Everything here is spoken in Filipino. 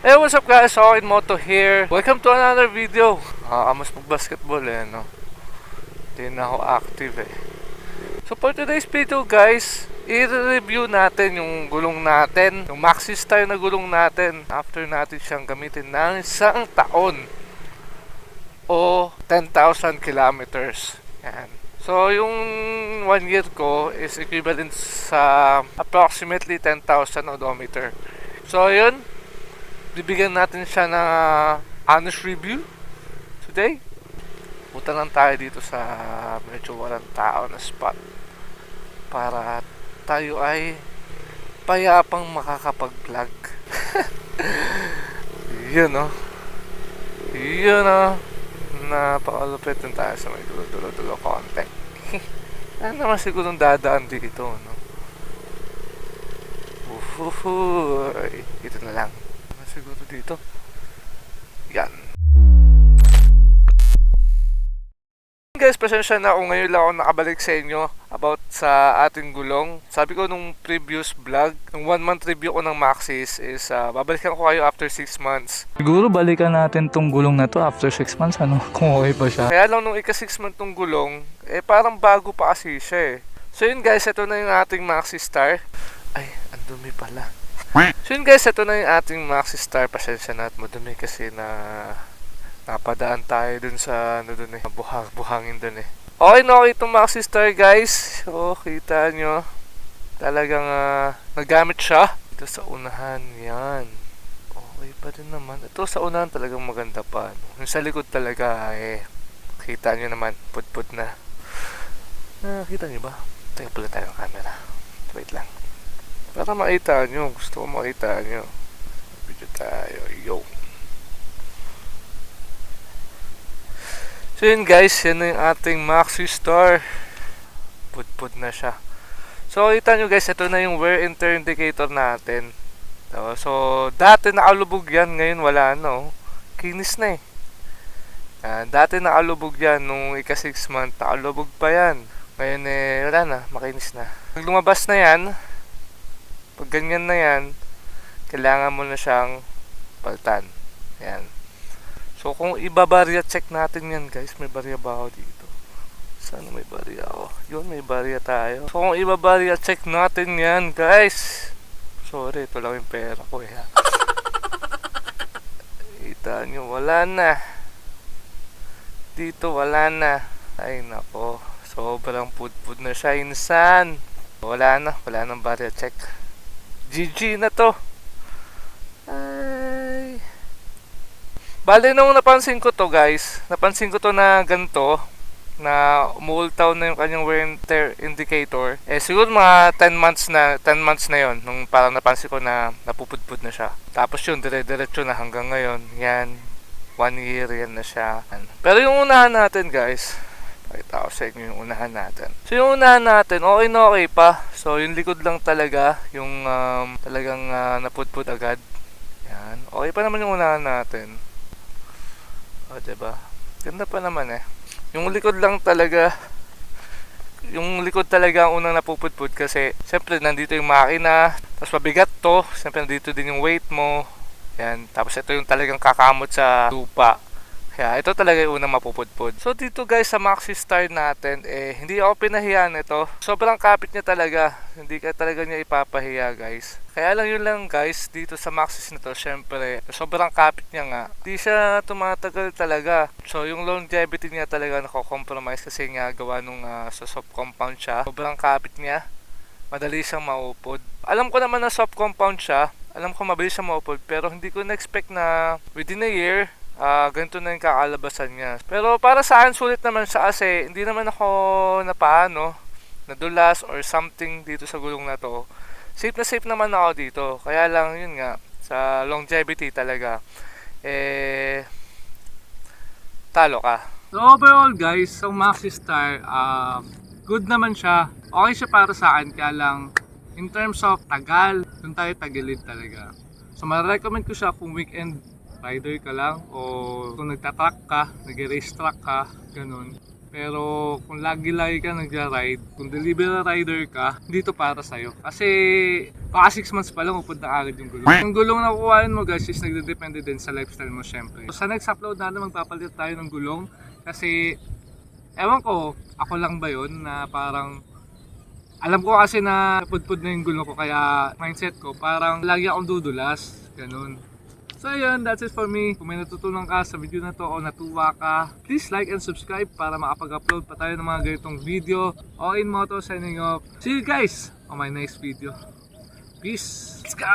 Hey, what's up guys? Akin Moto here. Welcome to another video. Mas mag-basketball no? Hindi na ako active So for today's video guys, i-review natin yung gulong natin. Yung Maxi Star na gulong natin. After natin siyang gamitin ng isang taon. O 10,000 kilometers. Yan. So yung 1 year ko is equivalent sa approximately 10,000 odometer. So yun, bibigyan natin siya ng honest review today. Punta lang tayo dito sa medyo walang tao na spot para tayo ay payapang makakapag-vlog. Yun Yun napakalupit din tayo sa may dulo-dulo konti. Ano naman sigurong dadaan dito Uhuhuy. Ito na lang siguro dito. Yan. Guys, pasensya na ako, ngayon lang ako nakabalik sa inyo about sa ating gulong. Sabi ko nung previous vlog, nung 1 month review ko ng Maxis is babalikan ko kayo after 6 months. Siguro balikan natin tong gulong na to after 6 months, kung okay pa siya. Kaya lang nung ika 6 month tong gulong, parang bago pa kasi siya So yun guys, ito na yung ating Maxi Star. Ay, ang dumi pala. So yun guys, ito na yung ating Maxi Star. Pasensya na at madumi kasi napadaan tayo dun sa buhangin dun Okay na okay itong Maxi Star guys. So kita nyo, talagang nagamit siya. Ito sa unahan, yan. Okay pa din naman. Ito sa unahan talagang maganda pa. Yung sa likod talaga kita nyo naman, put na. Kita nyo ba? Teka pala tayo ng camera. Wait lang. Para makita nyo. Gusto ko makita nyo. Video tayo. Yo. So yun guys. Yan na yung ating Maxi Star. Put na siya. So kita nyo guys. Ito na yung wear and tear indicator natin. So dati nakalubog yan. Ngayon wala na Kinis na dati nakalubog yan. Nung ika 6 month. Nakalubog pa yan. Ngayon wala na. Makinis na. Pag lumabas na yan. Pag ganyan na yan, kailangan mo na siyang palitan. Yan. So kung ibabarya check natin yan guys, may barya ba ako dito? Sana may barya ako? Yun, may barya tayo. So kung ibabarya check natin yan guys. Sorry, ito lang yung pera ko Kita nyo, wala na. Dito wala na. Ay nako, sobrang pud na siya insan. Wala nang barya check. GG na to. Ay. Bale nung napansin ko to guys, na ganito, na umuultaw na yung kanyang wear and tear indicator. Siguro mga 10 months na yon nung parang napansin ko na napupudpud na siya. Tapos yun, dire-diretso na hanggang ngayon. Yan, 1 year yan na siya. Pero yung unahan natin guys, pakita ko sa inyo yung unahan natin. So yung unahan natin, okay na okay pa. So yung likod lang talaga, yung talagang napudpud agad. Yan. Okay pa naman yung unahan natin. Diba? Ganda pa naman Yung likod lang talaga, yung likod talaga ang unang napupudpud kasi siyempre nandito yung makina, tapos mabigat to, siyempre nandito din yung weight mo. Yan. Tapos ito yung talagang kakamot sa lupa. Kaya ito talaga yung unang mapupudpud. So dito guys sa Maxi Star natin, hindi ako pinahiyaan ito. Sobrang kapit niya talaga. Hindi ka talaga niya ipapahiya guys. Kaya lang yun lang guys, dito sa Maxis na to, syempre, sobrang kapit niya nga. Hindi siya tumatagal talaga. So yung longevity niya talaga nako-compromise kasi nga gawa nung sa soft compound siya. Sobrang kapit niya. Madali siyang maupod. Alam ko naman na soft compound siya. Alam ko mabilis siyang maupod. Pero hindi ko na-expect na within a year, ganito na yung kakalabasan niya. Pero para sa akin sulit naman siya kasi hindi naman ako nadulas or something dito sa gulong na to. Safe na safe naman ako dito. Kaya lang yun nga, sa longevity talaga, talo ka. So overall guys, sa Maxi Star, good naman siya. Okay siya para sa akin, kaya lang in terms of tagal, dun tayo tagilid talaga. So ma-recommend ko siya kung weekend rider ka lang o kung nagtatrack ka, nag-race track ka, ganun. Pero kung lagi-lagi ka nagra-ride, kung delivery rider ka, dito para sa'yo. Kasi baka 6 months pa lang upod na agad yung gulong. Ang gulong na kukuhain mo guys is nagdedepende din sa lifestyle mo syempre. So, sa next upload natin magpapalit tayo ng gulong. Kasi ewan ko, ako lang ba yun na parang alam ko kasi na pudpud na yung gulong ko kaya mindset ko parang lagi akong dudulas. Ganun. So yun, that's it for me. Kung may natutunan ka sa video na to o natuwa ka, please like and subscribe para makapag-upload pa tayo ng mga ganitong video. Oin Moto signing off. See you guys on my next video. Peace. Let's go!